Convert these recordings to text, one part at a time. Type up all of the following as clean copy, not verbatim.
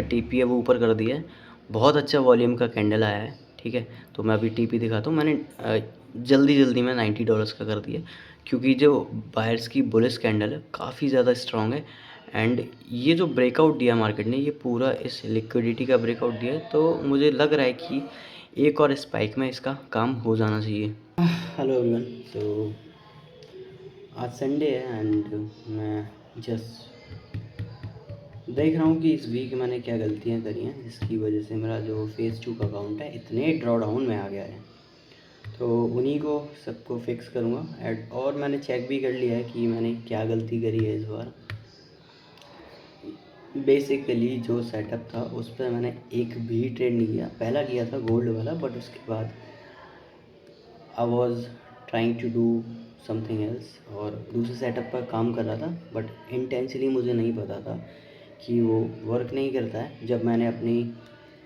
TP है वो ऊपर कर दिया है, बहुत अच्छा वॉल्यूम का कैंडल आया है। ठीक है, तो मैं अभी टीपी दिखाता हूँ। मैंने जल्दी में $90 का कर दिया, क्योंकि जो बायर्स की बुलिश कैंडल है काफ़ी ज़्यादा स्ट्रॉन्ग है। एंड ये जो ब्रेकआउट दिया मार्केट ने, ये पूरा इस लिक्विडिटी का ब्रेकआउट दिया है, तो मुझे लग रहा है कि एक और स्पाइक में इसका काम हो जाना चाहिए। हेलो एवरीवन, तो आज संडे है एंड मैं जस्ट देख रहा हूँ कि इस वीक मैंने क्या गलतियाँ करी हैं जिसकी वजह से मेरा जो फेज़ 2 का अकाउंट है इतने ड्रॉ डाउन में आ गया है। तो उन्हीं को सबको फिक्स करूँगा। एड और मैंने चेक भी कर लिया है कि मैंने क्या गलती करी है इस बार। बेसिकली जो सेटअप था उस पर मैंने एक भी ट्रेड नहीं किया। पहला किया था गोल्ड वाला, बट उसके बाद I was trying to do something else और दूसरे सेटअप पर काम कर रहा था, बट इंटेंशनली मुझे नहीं पता था कि वो वर्क नहीं करता है। जब मैंने अपनी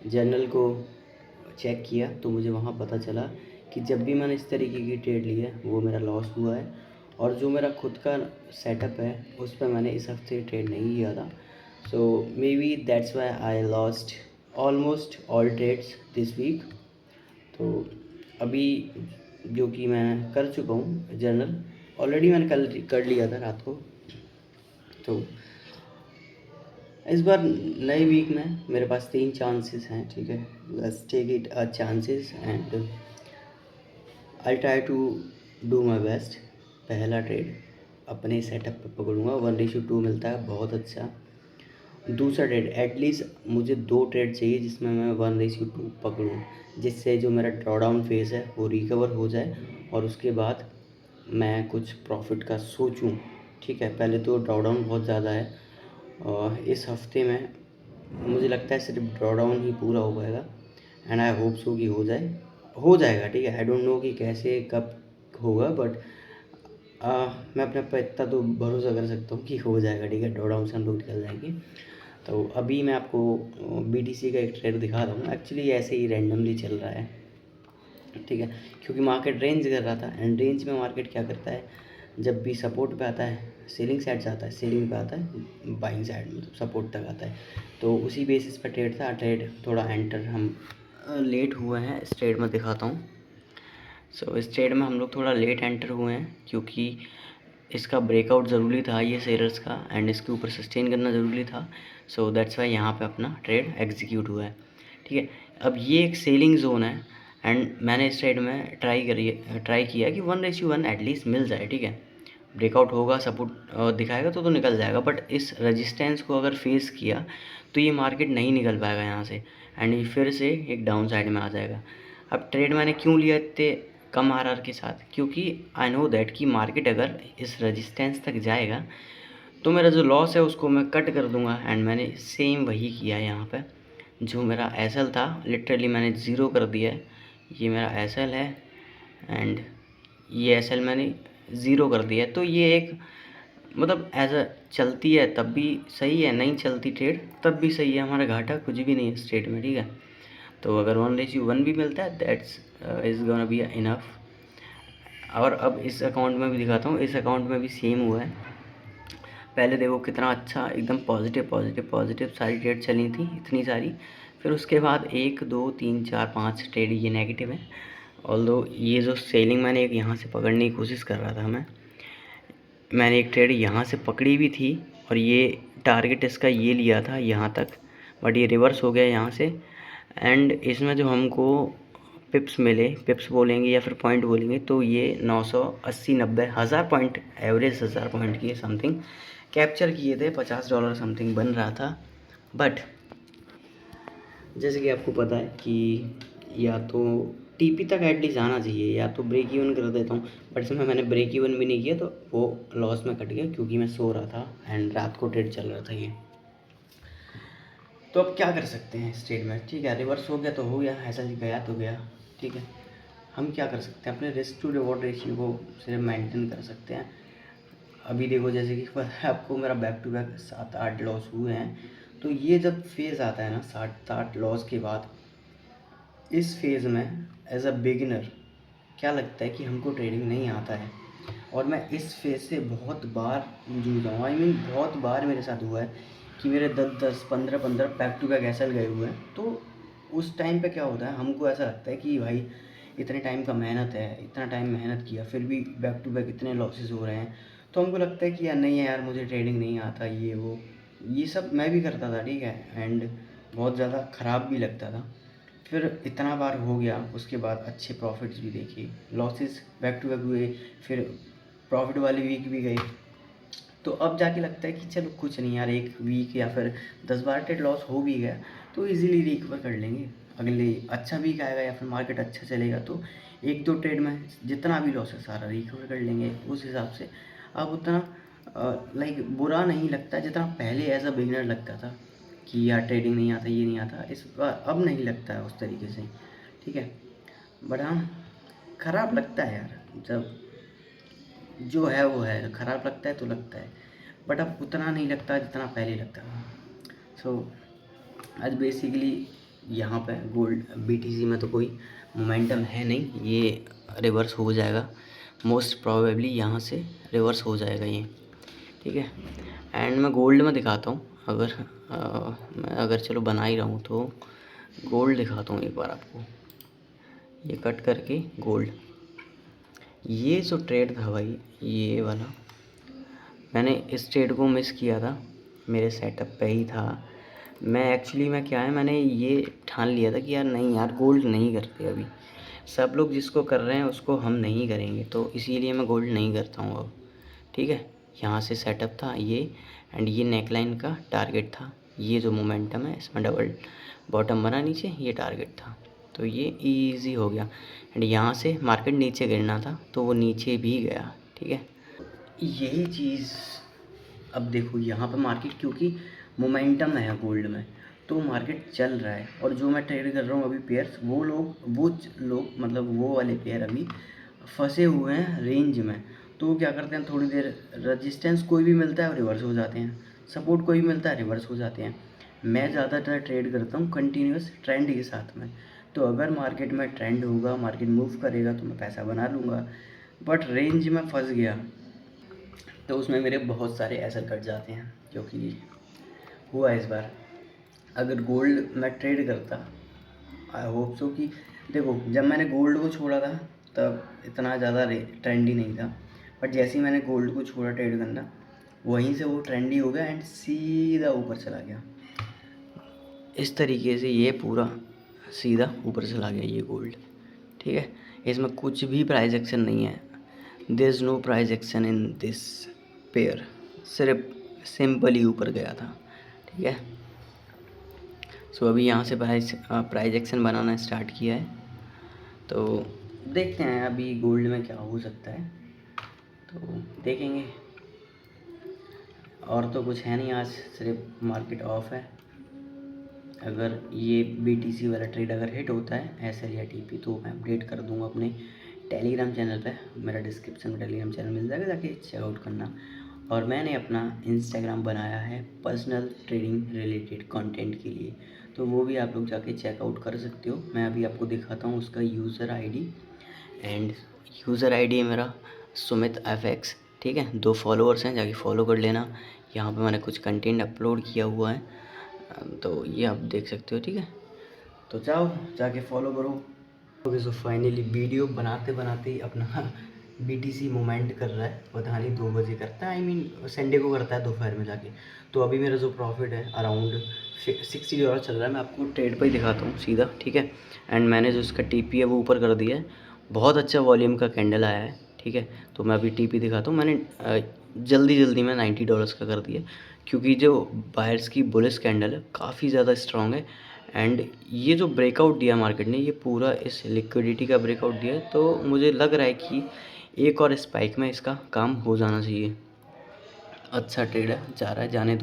जर्नल को चेक किया तो मुझे वहाँ पता चला कि जब भी मैंने इस तरीके की ट्रेड ली है वो मेरा लॉस हुआ है। और जो मेरा खुद का सेटअप है उस पर मैंने इस हफ्ते ट्रेड नहीं किया था। So maybe that's why I lost almost all trades this week. तो अभी जो कि मैं कर चुका हूँ जर्नल, ऑलरेडी मैंने कल कर लिया था रात को। तो इस बार नए वीक में मेरे पास 3 चांसेस हैं। ठीक है, let's take it a chances and I try to do my best. पहला ट्रेड अपने सेटअप पे पकड़ूंगा, 1:2 मिलता है, बहुत अच्छा। दूसरा ट्रेड एटलीस्ट मुझे 2 ट्रेड चाहिए जिसमें मैं 1:2 पकड़ूँ, जिससे जो मेरा ड्रॉडाउन फेज़ है वो रिकवर हो जाए और उसके बाद मैं कुछ प्रॉफिट का सोचूं। ठीक है, पहले तो ड्रॉडाउन बहुत ज़्यादा है और इस हफ्ते में मुझे लगता है सिर्फ ड्रॉडाउन ही पूरा हो पाएगा एंड आई होप सो कि हो जाएगा। ठीक है, आई डोंट नो कि कैसे कब होगा, बट मैं अपने पर इतना तो भरोसा कर सकता हूँ कि हो जाएगा। ठीक है, ड्रॉडाउन से हम लोग निकल जाएंगे। तो अभी मैं आपको BTC का एक ट्रेड दिखा रहा हूँ। एक्चुअली ऐसे ही रैंडमली चल रहा है। ठीक है, क्योंकि मार्केट रेंज कर रहा था एंड रेंज में मार्केट क्या करता है, जब भी सपोर्ट पे आता है सेलिंग साइड से आता है, सेलिंग पे आता है बाइंग साइड में, सपोर्ट तक आता है। तो उसी बेसिस पर ट्रेड था। ट्रेड थोड़ा एंटर हम लेट हुए हैं, इस ट्रेड में दिखाता हूँ। सो इस ट्रेड में हम लोग थोड़ा लेट एंटर हुए हैं क्योंकि इसका ब्रेकआउट ज़रूरी था ये सेलर्स का एंड इसके ऊपर सस्टेन करना ज़रूरी था। सो दैट्स वाई यहाँ पे अपना ट्रेड एग्जीक्यूट हुआ है। ठीक है, अब ये एक सेलिंग जोन है एंड मैंने इस ट्रेड में ट्राई किया कि 1:1 एटलीस्ट मिल जाए। ठीक है, ब्रेकआउट होगा, सपोर्ट दिखाएगा तो निकल जाएगा, बट इस रेजिस्टेंस को अगर फेस किया तो ये मार्केट नहीं निकल पाएगा यहाँ से एंड ये फिर से एक डाउन साइड में आ जाएगा। अब ट्रेड मैंने क्यों लिया इतने कम आरआर के साथ, क्योंकि आई नो दैट कि मार्केट अगर इस रेजिस्टेंस तक जाएगा तो मेरा जो लॉस है उसको मैं कट कर दूंगा एंड मैंने सेम वही किया है। यहाँ पे जो मेरा एसएल था लिटरली मैंने ज़ीरो कर दिया है। ये मेरा एसएल है एंड ये एसएल मैंने ज़ीरो कर दिया है। तो ये एक मतलब ऐसा चलती है तब भी सही है, नहीं चलती ट्रेड तब भी सही है, हमारा घाटा कुछ भी नहीं है इस ट्रेड में। ठीक है, तो अगर 1:1 भी मिलता है that's is gonna be enough. और अब इस अकाउंट में भी दिखाता हूँ, इस अकाउंट में भी सेम हुआ है। पहले देखो कितना अच्छा एकदम पॉजिटिव सारी ट्रेड चली थी, इतनी सारी। फिर उसके बाद 1 2 3 4 5 ट्रेड ये नेगेटिव है। ऑल्दो ये जो सेलिंग मैंने एक यहाँ से पकड़ने की कोशिश कर रहा था, मैंने एक ट्रेड यहाँ से पकड़ी भी थी और ये टारगेट इसका ये लिया था यहाँ तक, बट ये रिवर्स हो गया यहाँ से। एंड इसमें जो हमको पिप्स मिले, पिप्स बोलेंगे या फिर पॉइंट बोलेंगे, तो ये 980 90 हज़ार पॉइंट, एवरेज 1000 पॉइंट की समथिंग कैप्चर किए थे। $50 समथिंग बन रहा था। बट जैसे कि आपको पता है कि या तो टीपी तक एटलीस्ट आना चाहिए या तो ब्रेक इवन कर देता हूँ, बट इसमें मैंने ब्रेक इवन भी नहीं किया तो वो लॉस में कट गया क्योंकि मैं सो रहा था एंड रात को ट्रेड चल रहा था ये। तो अब क्या कर सकते हैं इस ट्रेड में। ठीक है, रिवर्स हो गया तो हो गया, ऐसा ही गया तो गया। ठीक है, हम क्या कर सकते हैं, अपने रिस्क टू रिवॉर्ड रेशियो को सिर्फ मेंटेन कर सकते हैं। अभी देखो जैसे कि पता है आपको मेरा बैक टू बैक 7-8 लॉस हुए हैं। तो ये जब फेज़ आता है ना 7-8 लॉस के बाद, इस फेज़ में एज अ बिगिनर क्या लगता है कि हमको ट्रेडिंग नहीं आता है। और मैं इस फेज़ से बहुत बार जूझा हूँ, आई मीन बहुत बार मेरे साथ हुआ है कि मेरे 10-10, 15-15 बैक टू बैक एसएल गए हुए हैं। तो उस टाइम पे क्या होता है, हमको ऐसा लगता है कि भाई इतने टाइम का मेहनत है, इतना टाइम मेहनत किया, फिर भी बैक टू बैक इतने लॉसेस हो रहे हैं। तो हमको लगता है कि यार नहीं है यार, मुझे ट्रेडिंग नहीं आता, ये वो, ये सब मैं भी करता था, ठीक है, एंड बहुत ज़्यादा ख़राब भी लगता था। फिर इतना बार हो गया, उसके बाद अच्छे प्रॉफिट्स भी देखे, लॉसेस बैक टू बैक हुए, फिर प्रॉफिट वाली वीक भी गई। तो अब जाके लगता है कि चलो कुछ नहीं यार, एक वीक या फिर 10-12 ट्रेड लॉस हो भी गया तो इजीली रिकवर कर लेंगे। अगले अच्छा वीक आएगा या फिर मार्केट अच्छा चलेगा तो 1-2 ट्रेड में जितना भी लॉस है सारा रिकवर कर लेंगे। उस हिसाब से अब उतना लाइक बुरा नहीं लगता जितना पहले एज अ बिगिनर लगता था कि यार ट्रेडिंग नहीं आता, ये नहीं आता। इस बार अब नहीं लगता है उस तरीके से, ठीक है। बट हाँ, ख़राब लगता है यार, जब जो है वो है, ख़राब लगता है तो लगता है, बट अब उतना नहीं लगता जितना पहले लगता था। सो आज बेसिकली यहाँ पे गोल्ड बीटीसी में तो कोई मोमेंटम है नहीं, ये रिवर्स हो जाएगा मोस्ट प्रोबेबली, यहाँ से रिवर्स हो जाएगा ये, ठीक है। एंड मैं गोल्ड में दिखाता हूँ, मैं अगर चलो बना ही रहा हूँ तो गोल्ड दिखाता हूँ एक बार आपको, ये कट करके गोल्ड। ये जो ट्रेड था भाई, ये वाला मैंने इस ट्रेड को मिस किया था, मेरे सेटअप पे ही था। मैं एक्चुअली मैं क्या है, मैंने ये ठान लिया था कि यार नहीं यार, गोल्ड नहीं करते अभी, सब लोग जिसको कर रहे हैं उसको हम नहीं करेंगे, तो इसीलिए मैं गोल्ड नहीं करता हूँ अब, ठीक है। यहाँ से सेटअप था ये, एंड ये नेकलाइन का टारगेट था, ये जो मोमेंटम है इसमें डबल बॉटम बना नीचे, ये टारगेट था, तो ये इजी हो गया। एंड यहाँ से मार्केट नीचे गिरना था तो वो नीचे भी गया, ठीक है। यही चीज़ अब देखो यहाँ पे मार्केट, क्योंकि मोमेंटम है गोल्ड में तो मार्केट चल रहा है, और जो मैं ट्रेड कर रहा हूँ अभी पेयर्स, वो लोग मतलब वो वाले पेयर अभी फंसे हुए हैं रेंज में। तो वो क्या करते हैं, थोड़ी देर रजिस्टेंस कोई भी मिलता है रिवर्स हो जाते हैं, सपोर्ट कोई भी मिलता है रिवर्स हो जाते हैं। मैं ज़्यादातर ट्रेड करता हूँ कंटिन्यूस ट्रेंड के साथ में, तो अगर मार्केट में ट्रेंड होगा, मार्केट मूव करेगा तो मैं पैसा बना लूँगा। बट रेंज में फंस गया तो उसमें मेरे बहुत सारे एसएल कट जाते हैं, जो कि हुआ इस बार। अगर गोल्ड मैं ट्रेड करता, आई होप सो कि देखो जब मैंने गोल्ड को छोड़ा था तब इतना ज़्यादा ट्रेंडी नहीं था, बट जैसे ही मैंने गोल्ड को छोड़ा ट्रेड करना, वहीं से वो ट्रेंडी हो गया एंड सीधा ऊपर चला गया। इस तरीके से ये पूरा सीधा ऊपर चला गया ये गोल्ड, ठीक है। इसमें कुछ भी प्राइस एक्शन नहीं है, there is no price action in this pair, सिर्फ सिंपली ऊपर गया था, ठीक है। सो अभी यहाँ से प्राइस एक्शन बनाना स्टार्ट किया है, तो देखते हैं अभी गोल्ड में क्या हो सकता है, तो देखेंगे। और तो कुछ है नहीं, आज सिर्फ मार्केट ऑफ है। अगर ये बीटीसी वाला ट्रेड अगर हिट होता है एसएल या टीपी तो मैं अपडेट कर दूंगा अपने टेलीग्राम चैनल पे, मेरा डिस्क्रिप्शन में टेलीग्राम चैनल मिल जाएगा, जाके चेकआउट करना। और मैंने अपना इंस्टाग्राम बनाया है पर्सनल ट्रेडिंग रिलेटेड कंटेंट के लिए, तो वो भी आप लोग जाके चेकआउट कर सकते हो। मैं अभी आपको दिखाता हूँ उसका user ID, end user ID है मेरा सुमित FX, ठीक है। 2 फॉलोअर्स हैं, जाके फॉलो कर लेना। यहाँ पे मैंने कुछ कंटेंट अपलोड किया हुआ है, तो ये आप देख सकते हो, ठीक है। तो जाओ जाके फॉलो करो। ओके, सो फाइनली वीडियो बनाते बनाते ही अपना बीटीसी मोमेंट कर रहा है, पता नहीं 2 बजे करता है, आई मीन संडे को करता है दोपहर में जाके। तो अभी मेरा जो प्रॉफिट है अराउंड $60 चल रहा है। मैं आपको ट्रेड पर ही दिखाता हूँ सीधा, ठीक है। एंड मैंने जो इसका टीपी है वो ऊपर कर दिया है, बहुत अच्छा वॉल्यूम का कैंडल आया है, ठीक है। तो मैं अभी टीपी दिखाता हूँ, मैंने जल्दी में $90 का कर दिया, क्योंकि जो बायर्स की बुलिश कैंडल है काफ़ी ज़्यादा स्ट्रॉन्ग है। एंड ये जो ब्रेकआउट दिया मार्केट ने, ये पूरा इस लिक्विडिटी का ब्रेकआउट दिया है, तो मुझे लग रहा है कि एक और स्पाइक में इसका काम हो जाना चाहिए। अच्छा ट्रेड है, जा रहा है, जाने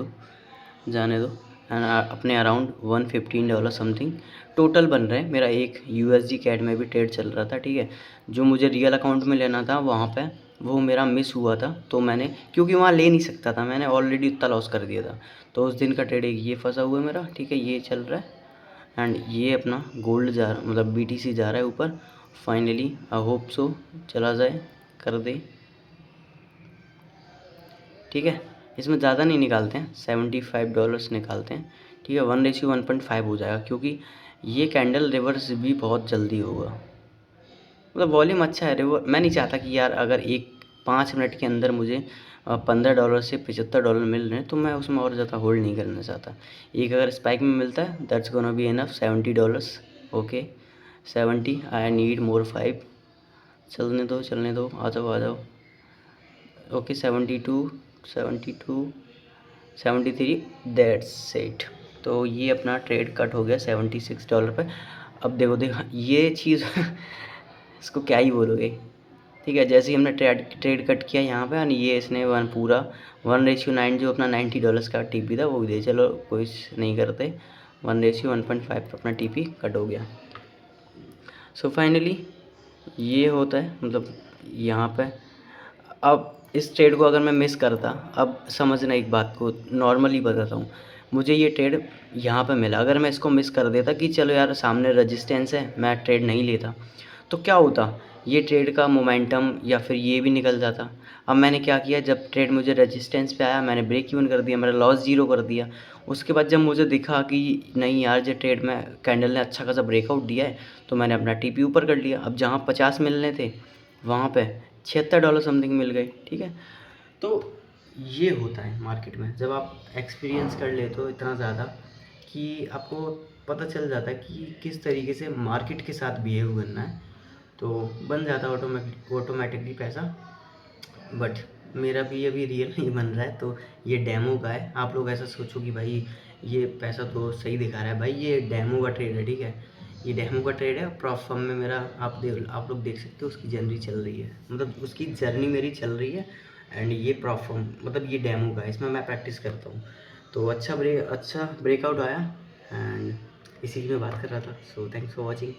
दो। एंड अपने अराउंड $115 समथिंग टोटल बन रहे हैं। मेरा एक USD कैट में भी ट्रेड चल रहा था, ठीक है। जो मुझे रियल अकाउंट में लेना था वहाँ पे वो मेरा मिस हुआ था, तो मैंने क्योंकि वहाँ ले नहीं सकता था, मैंने ऑलरेडी उतना लॉस कर दिया था। तो उस दिन का ट्रेड एक ये फंसा हुआ है मेरा, ठीक है, ये चल रहा है। एंड ये अपना गोल्ड जा रहा, मतलब BTC जा रहा है ऊपर। फाइनली आई होप सो चला जाए, कर दे, ठीक है। इसमें ज़्यादा नहीं निकालते हैं, $75 निकालते हैं, ठीक है। 1:1.5 हो जाएगा, क्योंकि ये कैंडल रिवर्स भी बहुत जल्दी होगा। मतलब वॉल्यूम अच्छा है। रिवर मैं नहीं चाहता कि यार अगर 5 मिनट के अंदर मुझे $15 से $75 मिल रहे हैं, तो मैं उसमें और ज़्यादा होल्ड नहीं करना चाहता। एक अगर स्पाइक में मिलता है, that's gonna be enough. $70, okay 70, I need more 5। चलने दो, आ जाओ। Okay 72, 72, 73, that's it. तो ये अपना ट्रेड कट हो गया $76 पे। अब देखो ये चीज़ इसको क्या ही बोलोगे, ठीक है। जैसे ही हमने ट्रेड कट किया यहाँ पे, और ये इसने पूरा 1:9 जो अपना $90 का टीपी था वो भी दे, चलो कोई नहीं करते, 1:1.5 पर अपना टीपी कट हो गया। सो फाइनली ये होता है, मतलब यहाँ पे। अब इस ट्रेड को अगर मैं मिस करता, अब समझना एक बात को, नॉर्मली बताता हूँ, मुझे ये ट्रेड यहाँ पे मिला, अगर मैं इसको मिस कर देता कि चलो यार सामने रेजिस्टेंस है, मैं ट्रेड नहीं लेता, तो क्या होता, ये ट्रेड का मोमेंटम या फिर ये भी निकल जाता। अब मैंने क्या किया, जब ट्रेड मुझे रेजिस्टेंस पे आया, मैंने ब्रेक इवन कर दिया, मेरा लॉस 0 कर दिया। उसके बाद जब मुझे दिखा कि नहीं यार, जो ट्रेड में कैंडल ने अच्छा खासा ब्रेकआउट दिया है, तो मैंने अपना टीपी ऊपर कर लिया। अब जहाँ 50 मिलने थे, वहाँ पे $76 समथिंग मिल गए, ठीक है। तो ये होता है मार्केट में, जब आप एक्सपीरियंस कर लेते हो इतना ज़्यादा कि आपको पता चल जाता है कि किस तरीके से मार्केट के साथ बिहेव करना है, तो बन जाता है ऑटोमेटिकली पैसा। बट मेरा भी अभी रियल नहीं बन रहा है, तो ये डेमो का है। आप लोग ऐसा सोचो कि भाई ये पैसा तो सही दिखा रहा है, भाई ये डेमो का ट्रेड है, ठीक है। ये डेमो का ट्रेड है। प्रॉप फर्म में मेरा आप लोग देख सकते हो, उसकी जर्नी चल रही है, मतलब उसकी जर्नी मेरी चल रही है। एंड ये प्रॉप फर्म, मतलब ये डेमो का है, इसमें मैं प्रैक्टिस करता हूँ। तो अच्छा ब्रेकआउट आया, एंड इसी की मैं बात कर रहा था। So thanks for watching.